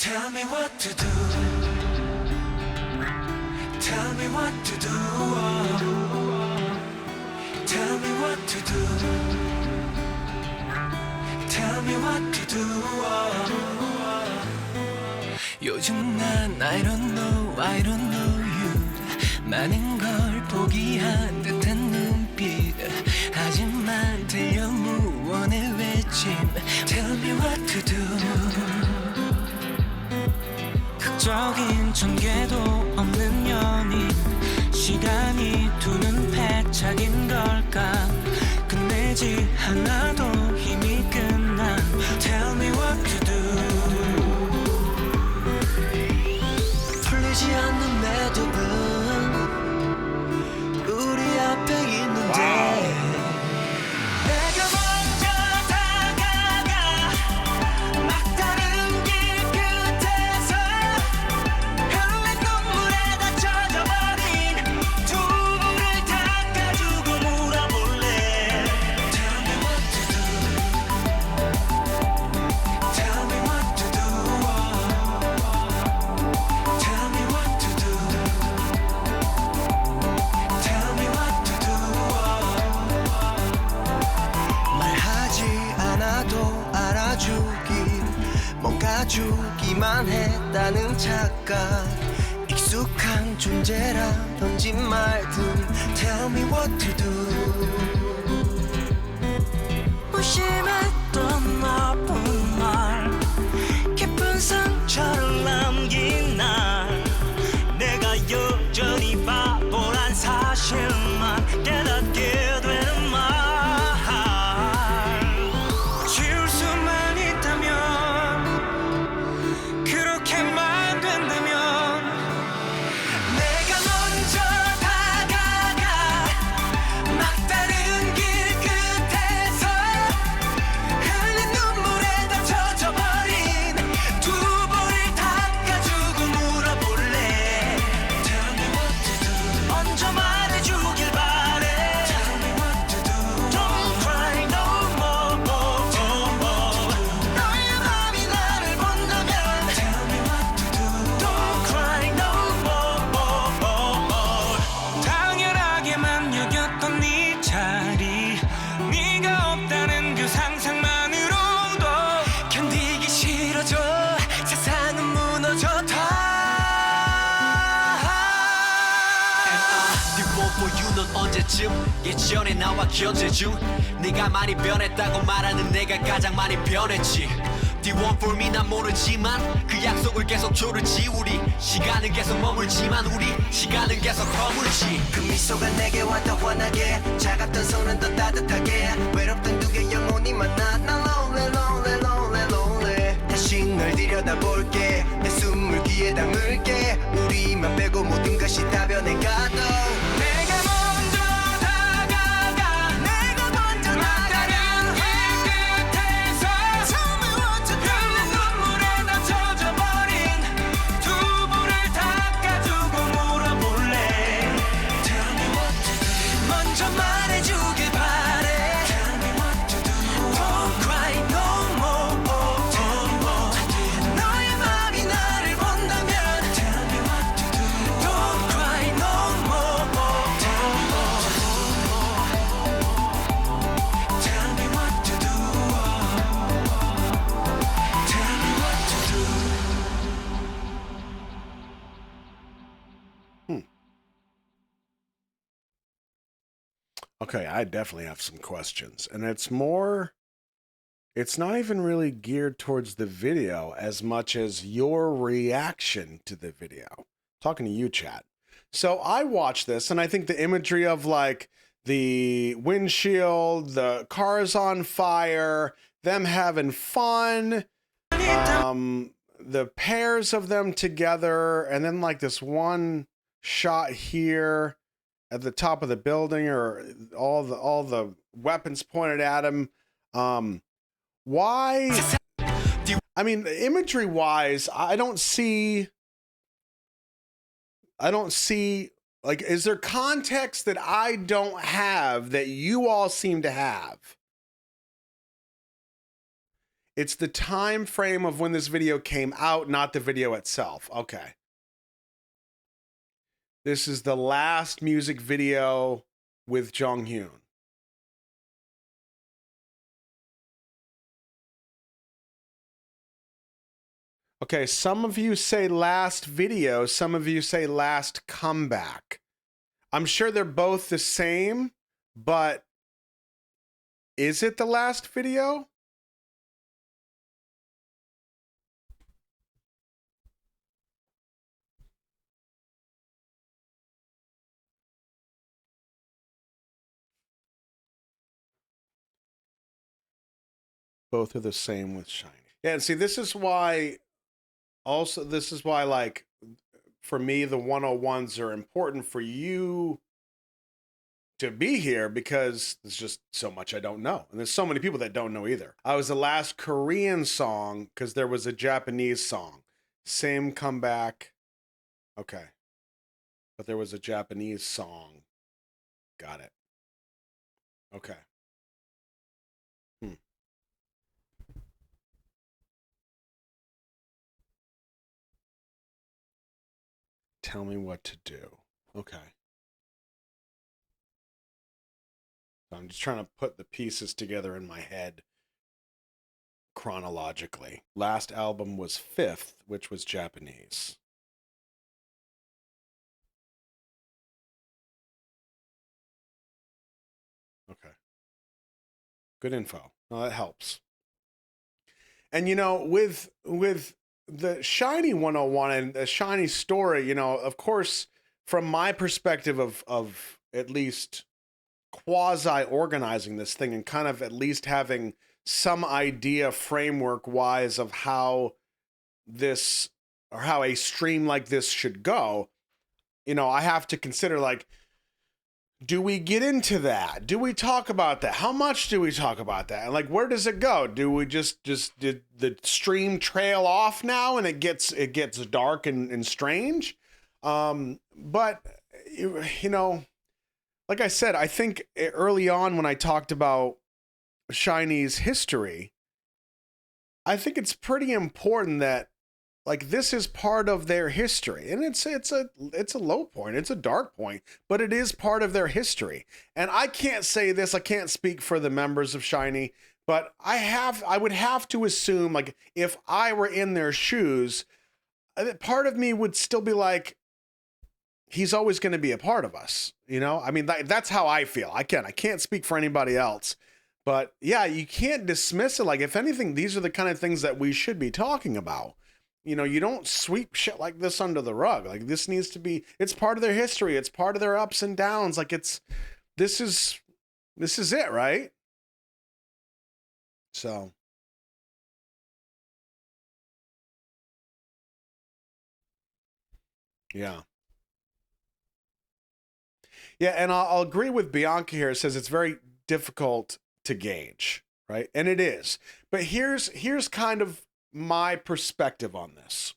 Tell me what to do. Tell me what to do. Tell me what to do. Tell me what to do. 요즘 난 I don't know, I don't know you. 많은 걸 포기한 듯한 눈빛. 하지만 들려 무언의 외침. Tell me what to do. 극적인 전개도 없는 연인. 시간이 두는 패착인 걸까. 끝내지 않아도 힘이 끝나. Tell me what to do. 풀리지 않는 매듭은 우리 앞에 있는데 내가 먼저 다가가 막다른 길 끝에서 흘린 눈물에 다 젖어버린 두 볼을 닦아주고 물어볼래. Tell me what to do. Tell me what to do. Tell me what to do. Tell me what to do. 말하지 않아도 알아주길 뭔가 주기만 했다는 착각 익숙한 존재라 던진 말들 Tell me what to do. 무심했던 나쁜 말 깊은 상처를 남긴 날 내가 여전히 바보란 사실만 깨닫게 되는 말 지울 수만 있다면 그렇게만 된다면 내가 먼저 다가가 막다른 길 끝에서 흘린 눈물에 다 젖어버린 두 볼을 닦아주고 물어볼래. Tell me what to do. 먼저 말해주길 바래. Tell me what to do. Don't cry no more. 너의 맘이 나를 본다면 Tell me what to do. Don't cry no more. 당연하게만 여겼던 네 자리 네가 없다는 그 상상만으로도 견디기 싫어져. 세상은 무너졌다. 네 for you 넌 언제쯤 예전에 나와 견제중 네가 많이 변했다고 말하는 내가 가장 많이 변했지. The one for me 난 모르지만 그 약속을 계속 조르지. 우리 시간은 계속 머물지만 우리 시간은 계속 허물지. 그 미소가 내게 왔다 환하게 차갑던 손은 더 따뜻하게 외롭던 두 개의 영혼이 만나 난 lonely lonely lonely lonely 다시 널 들여다볼게 내 숨을 귀에 담을게 우리만 빼고 모든 것이 다 변해가도 내가 먼저 다가가 내가 먼저 막다른 길 끝에서 흘린 눈물에 다 젖어버린 두 볼을 닦아주고 물어볼래. Tell me what to do. 먼저 말해주길 바래. Tell me what to do. Don't cry no more. 너의 맘이 나를 본다면 Tell me what to do. Don't cry no more. Tell me what to do. Tell me what to do. Tell me what to do. Okay, I definitely have some questions. And it's not even really geared towards the video as much as your reaction to the video. Talking to you, chat. So I watched this and I think the imagery of like the windshield, the cars on fire, them having fun, the pairs of them together, and then like this one shot here at the top of the building, or all the weapons pointed at him. Why? I mean, imagery wise, I don't see like, is there context that I don't have that you all seem to have? It's the time frame of when this video came out, not the video itself. Okay. This is the last music video with Jonghyun. Okay, some of you say last video, some of you say last comeback. I'm sure they're both the same, but is it the last video? Both are the same with SHINee. Yeah, and see, this is why, like, for me, the 101s are important for you to be here because there's just so much I don't know. And there's so many people that don't know either. I was the last Korean song because there was a Japanese song. Same comeback. Okay. But there was a Japanese song. Got it. Okay. Tell me what to do. Okay. I'm just trying to put the pieces together in my head chronologically. Last album was Fifth, which was Japanese. Okay. Good info. Well, that helps. And you know, with the SHINee 101 and the SHINee story, you know, of course, from my perspective of at least quasi organizing this thing and kind of at least having some idea framework wise of how this or how a stream like this should go, you know, I have to consider, like, do we get into that? Do we talk about that? How much do we talk about that? And like, where does it go? Do we just did the stream trail off now and it gets dark and strange? But you know, like I said, I think early on when I talked about SHINee's history, I think it's pretty important that, like, this is part of their history, and it's a low point, it's a dark point, but it is part of their history. And I can't say this, I can't speak for the members of SHINee, but I would have to assume, like, if I were in their shoes, part of me would still be like, he's always going to be a part of us, you know? I mean, that's how I feel. I can't speak for anybody else, but yeah, you can't dismiss it. Like, if anything, these are the kind of things that we should be talking about. You know, you don't sweep shit like this under the rug. Like, this needs to be, it's part of their history. It's part of their ups and downs. Like, this is it, right? So. Yeah. Yeah, and I'll agree with Bianca here. It says it's very difficult to gauge, right? And it is. But here's kind of my perspective on this.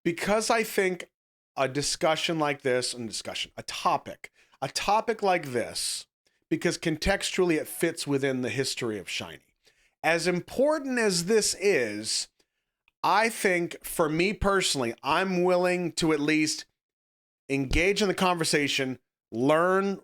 Because I think a discussion like this, a topic like this, because contextually it fits within the history of SHINee. As important as this is, I think for me personally, I'm willing to at least engage in the conversation, learn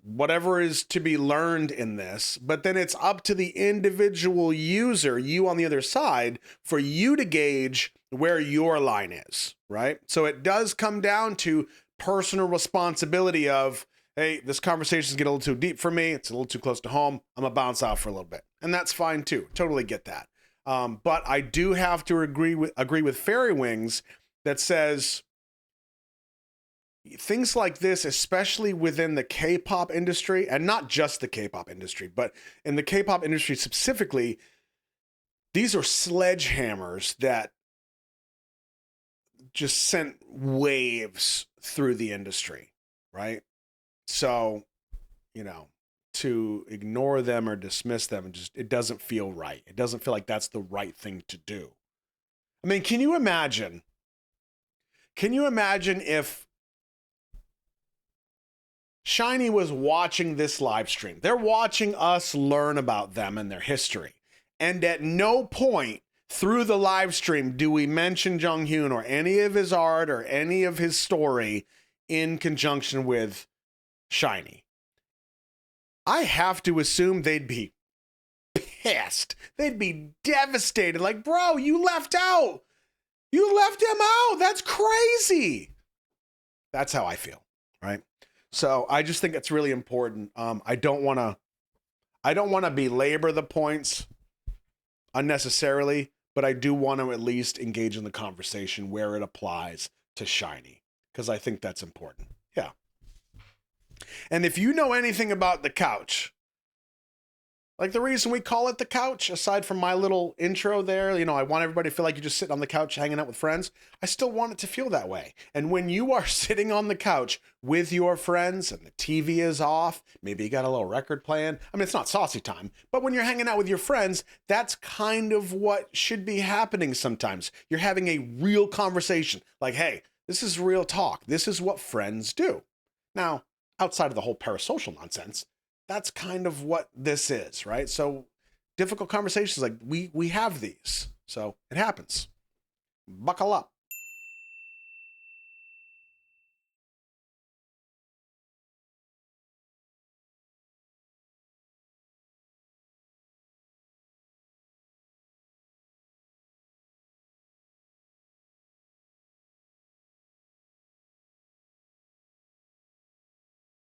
whatever is to be learned in this, but then it's up to the individual user, you on the other side, for you to gauge where your line is, right? So it does come down to personal responsibility of, hey, this conversation's getting a little too deep for me, it's a little too close to home, I'm gonna bounce out for a little bit. And that's fine too, totally get that. But I do have to agree with Fairy Wings that says, things like this, especially within the K-pop industry, and not just the K-pop industry, but in the K-pop industry specifically, these are sledgehammers that just sent waves through the industry, right? So, you know, to ignore them or dismiss them, it doesn't feel right. It doesn't feel like that's the right thing to do. I mean, can you imagine if SHINee was watching this live stream? They're watching us learn about them and their history. And at no point through the live stream do we mention Jung Hyun or any of his art or any of his story in conjunction with SHINee. I have to assume they'd be pissed. They'd be devastated. Like, bro, you left out. You left him out. That's crazy. That's how I feel, right? So I just think it's really important. I don't want to belabor the points unnecessarily, but I do want to at least engage in the conversation where it applies to SHINee, because I think that's important. Yeah. And if you know anything about the couch, like the reason we call it the couch, aside from my little intro there, you know, I want everybody to feel like you're just sitting on the couch hanging out with friends. I still want it to feel that way. And when you are sitting on the couch with your friends and the TV is off, maybe you got a little record playing. I mean, it's not saucy time, but when you're hanging out with your friends, that's kind of what should be happening sometimes. You're having a real conversation. Like, hey, this is real talk. This is what friends do. Now, outside of the whole parasocial nonsense, that's kind of what this is, right? So difficult conversations, like we have these. So it happens. Buckle up.